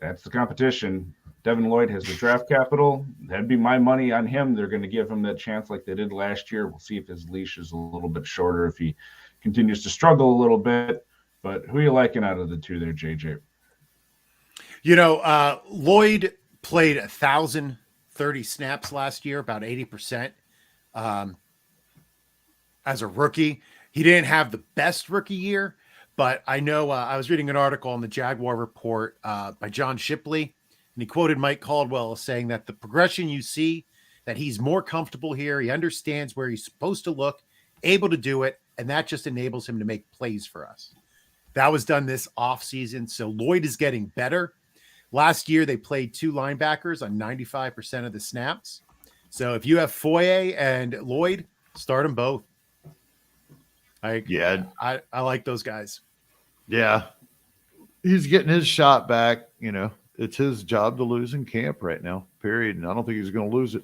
That's the competition. Devin Lloyd has the draft capital. That'd be my money on him. They're going to give him that chance like they did last year. We'll see if his leash is a little bit shorter, if he continues to struggle a little bit. But who are you liking out of the two there, JJ? Lloyd played 1,030 snaps last year, about 80%. As a rookie, he didn't have the best rookie year, but I know I was reading an article on the Jaguar Report by John Shipley, and he quoted Mike Caldwell as saying that the progression you see, that he's more comfortable here. He understands where he's supposed to look, able to do it, and that just enables him to make plays for us. That was done this offseason, so Lloyd is getting better. Last year, they played two linebackers on 95% of the snaps. So if you have Foye and Lloyd, start them both. I like those guys. Yeah. He's getting his shot back. It's his job to lose in camp right now, period. And I don't think he's going to lose it.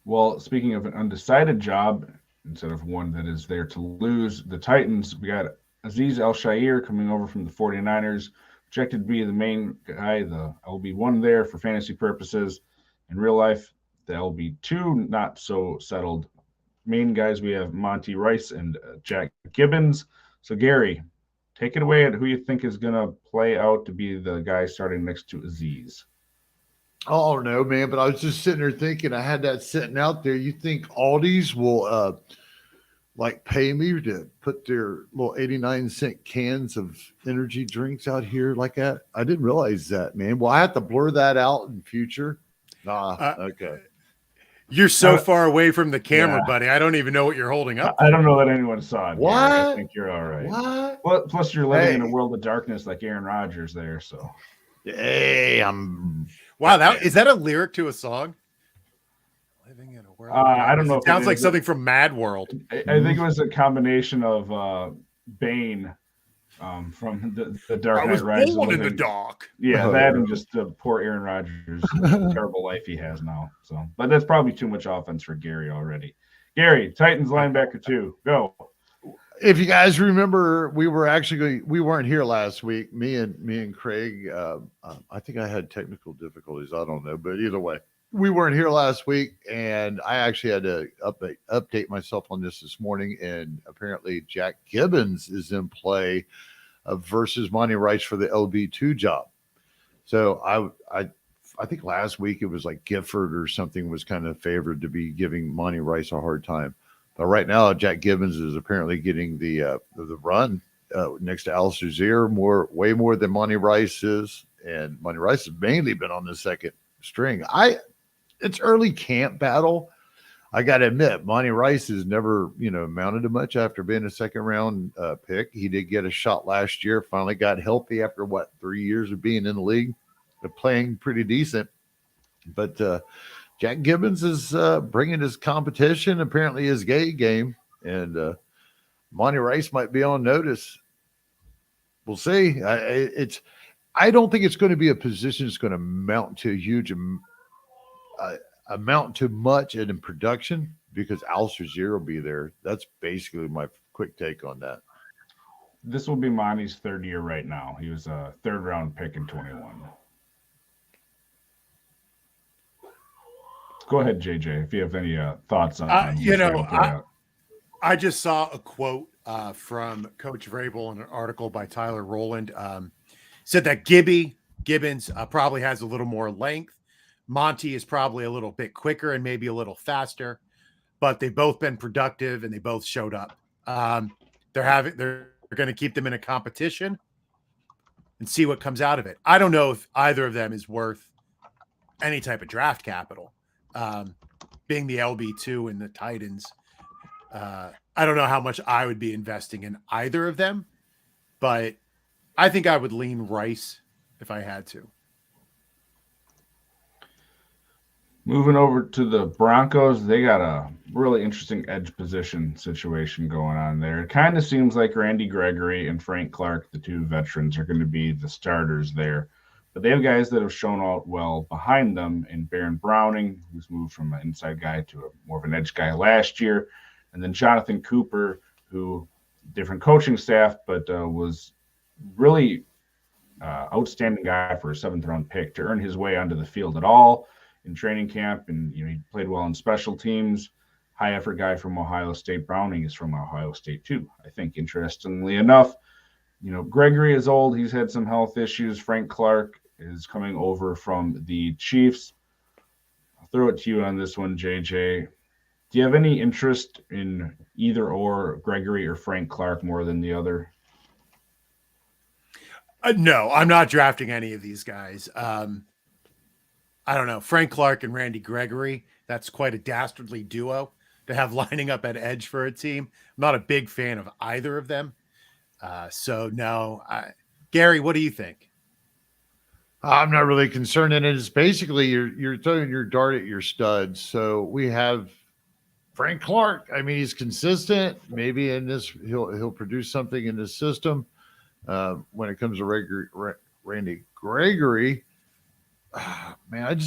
Well, speaking of an undecided job, instead of one that is there to lose, the Titans, we got Azeez Al-Shaair coming over from the 49ers, projected to be the main guy, the LB1 there for fantasy purposes. In real life, the LB2 not so settled. Main guys, we have Monty Rice and Jack Gibbons. So, Gary, take it away at who you think is going to play out to be the guy starting next to Azeez. Oh, no, man, but I was just sitting there thinking, I had that sitting out there. You think Aldi's will pay me to put their little 89-cent cans of energy drinks out here like that? I didn't realize that, man. Will I have to blur that out in future? Nah, okay. You're so far away from the camera, buddy. I don't even know what you're holding up. I don't know that anyone saw it. What? I think you're all right. What? Well, plus you're living in a world of darkness like Aaron Rodgers there. So, hey, I'm. Wow, is that a lyric to a song? Living in a world. I don't know. It sounds like something from Mad World. I think it was a combination of Bane from the Dark Knight Rises. Born in the dark. Yeah, that and just the poor Aaron Rodgers, terrible life he has now. So, but that's probably too much offense for Gary already. Gary, Titans linebacker 2, go. If you guys remember, we weren't here last week. Me and Kraig. I think I had technical difficulties. I don't know, but either way, we weren't here last week, and I actually had to update myself on this morning. And apparently, Jack Gibbons is in play versus Monty Rice for the LB2 job. So I think last week it was like Gifford or something was kind of favored to be giving Monty Rice a hard time. But right now, Jack Gibbons is apparently getting the run next to Alistair Zaire way more than Monty Rice is, and Monty Rice has mainly been on the second string. It's early camp battle. I got to admit, Monty Rice has never mounted much after being a second round pick. He did get a shot last year. Finally got healthy after 3 years of being in the league, playing pretty decent, but. Jack Gibbons is bringing his competition, apparently his gay game, and Monty Rice might be on notice. We'll see. I don't think it's going to be a position that's going to mount to a huge amount to much in production because Alistair Zaire will be there. That's basically my quick take on that. This will be Monty's third year right now. He was a third-round pick in 21. Go ahead, JJ, if you have any thoughts on I just saw a quote from Coach Vrabel in an article by Tyler Rowland. Said that Gibbons probably has a little more length. Monty is probably a little bit quicker and maybe a little faster, but they've both been productive and they both showed up. They're going to keep them in a competition and see what comes out of it. I don't know if either of them is worth any type of draft capital. Being the LB2 and the Titans, I don't know how much I would be investing in either of them, but I think I would lean Rice if I had to. Moving over to the Broncos, they got a really interesting edge position situation going on there. It kind of seems like Randy Gregory and Frank Clark, the two veterans, are going to be the starters there. But they have guys that have shown out well behind them in Baron Browning, who's moved from an inside guy to more of an edge guy last year. And then Jonathan Cooper, who different coaching staff, but was really outstanding guy for a 7th-round pick to earn his way onto the field at all in training camp. And, he played well in special teams. High effort guy from Ohio State. Browning is from Ohio State too, I think, interestingly enough. Gregory is old. He's had some health issues. Frank Clark is coming over from the Chiefs. I'll throw it to you on this one, JJ. Do you have any interest in either or Gregory or Frank Clark more than the other? No, I'm not drafting any of these guys. I don't know. Frank Clark and Randy Gregory, that's quite a dastardly duo to have lining up at edge for a team. I'm not a big fan of either of them. So no, Gary, what do you think? I'm not really concerned in it. It's basically you're throwing your dart at your studs. So we have Frank Clark. I mean, he's consistent. Maybe in this he'll produce something in this system. When it comes to Randy Gregory, man,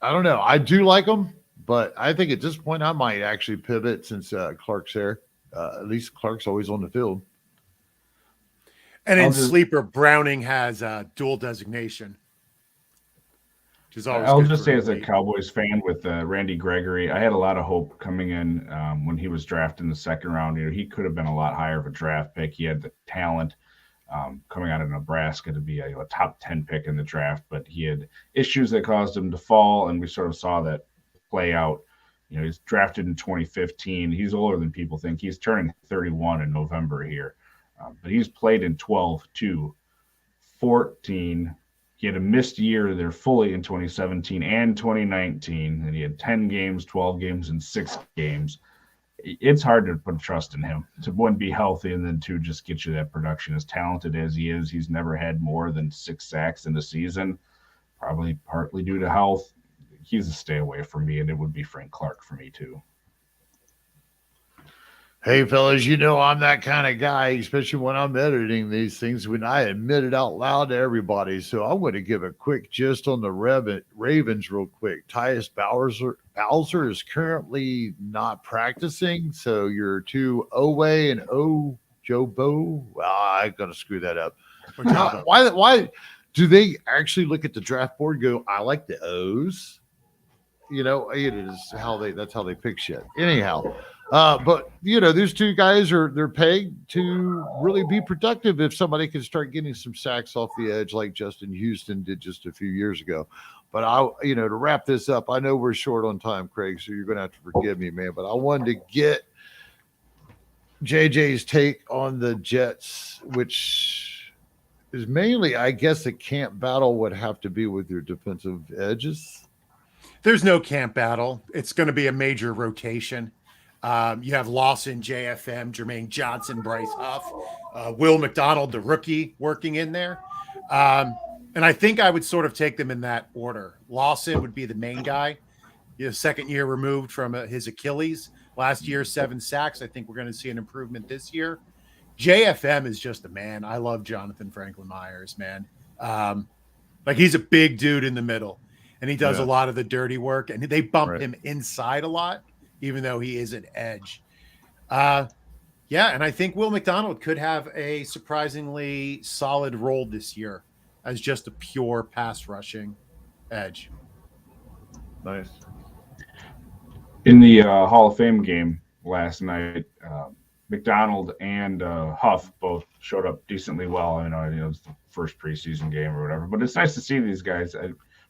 I don't know. I do like him, but I think at this point I might actually pivot since Clark's there. At least Clark's always on the field. And in sleeper, Browning has dual designation, which is always. I'll just say, as a Cowboys fan with Randy Gregory, I had a lot of hope coming in when he was drafted in the 2nd round. He could have been a lot higher of a draft pick. He had the talent coming out of Nebraska to be a top 10 pick in the draft, but he had issues that caused him to fall, and we sort of saw that play out. He's drafted in 2015. He's older than people think. He's turning 31 in November here. But he's played in 12, 2, 14. He had a missed year there fully in 2017 and 2019. And he had 10 games, 12 games, and 6 games. It's hard to put trust in him to, one, be healthy, and then, two, just get you that production. As talented as he is, he's never had more than 6 sacks in a season, probably partly due to health. He's a stay away from me, and it would be Frank Clark for me too. Hey, fellas, I'm that kind of guy, especially when I'm editing these things, when I admit it out loud to everybody. So I'm going to give a quick gist on the Ravens real quick. Tyus Bowser is currently not practicing. So your two Owe and Jobo, well, I'm going to screw that up. Why do they actually look at the draft board and go, I like the O's? It is that's how they pick shit. Anyhow. But these two guys they're pegged to really be productive if somebody can start getting some sacks off the edge like Justin Houston did just a few years ago. But to wrap this up, I know we're short on time, Kraig, so you're going to have to forgive me, man. But I wanted to get JJ's take on the Jets, which is mainly, I guess, a camp battle would have to be with your defensive edges. There's no camp battle. It's going to be a major rotation. You have Lawson, JFM, Jermaine Johnson, Bryce Huff, Will McDonald, the rookie, working in there. And I think I would sort of take them in that order. Lawson would be the main guy. 2nd year removed from his Achilles. Last year, 7 sacks. I think we're going to see an improvement this year. JFM is just a man. I love Jonathan Franklin Myers, man. He's a big dude in the middle, and he does a lot of the dirty work, and they bump him inside a lot, even though he is an edge. And I think Will McDonald could have a surprisingly solid role this year as just a pure pass rushing edge. Nice. In the Hall of Fame game last night, McDonald and Huff both showed up decently well. It was the first preseason game or whatever, but it's nice to see these guys.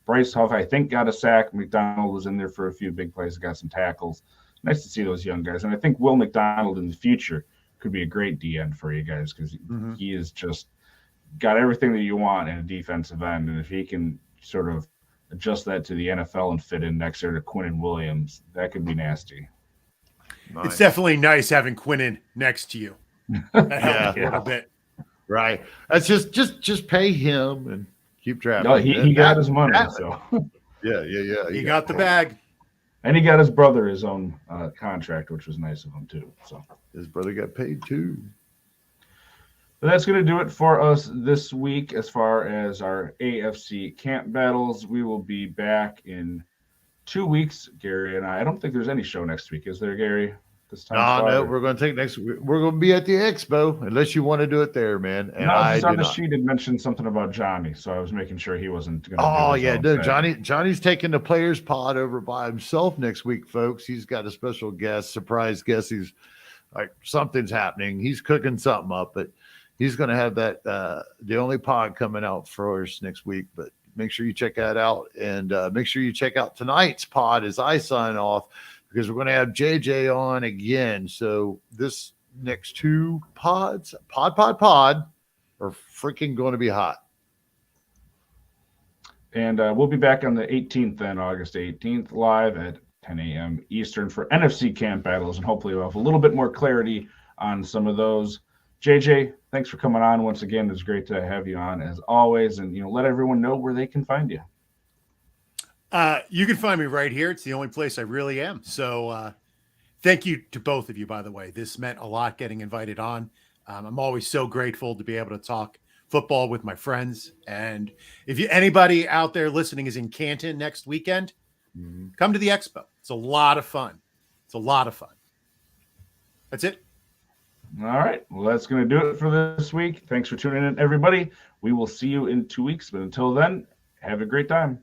Bryce Huff, I think, got a sack. McDonald was in there for a few big plays, got some tackles. Nice to see those young guys. And I think Will McDonald in the future could be a great DN for you guys because he is just got everything that you want in a defensive end. And if he can sort of adjust that to the NFL and fit in next year to Quinnen Williams, that could be nasty. Nice. It's definitely nice having Quinnen next to you. That helps a little bit. Right. That's just pay him and keep drafting. No, he got his money. So yeah. He got the bag. And he got his brother his own contract, which was nice of him too. So his brother got paid too. But that's going to do it for us this week as far as our AFC Camp Battles. We will be back in 2 weeks, Gary and I. I don't think there's any show next week. Is there, Gary? This time? No, we're going to take next week. We're going to be at the expo, unless you want to do it there, man. And on the sheet had mentioned something about Johnny, so I was making sure he wasn't going to. Oh, yeah. No, Johnny's taking the players pod over by himself next week, folks. He's got a special guest, surprise guest. He's like, something's happening. He's cooking something up, but he's going to have that the only pod coming out for us next week. But make sure you check that out, and make sure you check out tonight's pod as I sign off, because we're going to have JJ on again. So this next 2 pods, pod, are freaking going to be hot. And we'll be back on the 18th, then August 18th, live at 10 a.m. Eastern for NFC Camp Battles, and hopefully we'll have a little bit more clarity on some of those. JJ, thanks for coming on once again. It's great to have you on as always, and let everyone know where they can find you. You can find me right here. It's the only place I really am. So thank you to both of you, by the way. This meant a lot getting invited on. I'm always so grateful to be able to talk football with my friends. And if anybody out there listening is in Canton next weekend, come to the expo. It's a lot of fun. That's it. All right. Well, that's going to do it for this week. Thanks for tuning in, everybody. We will see you in 2 weeks. But until then, have a great time.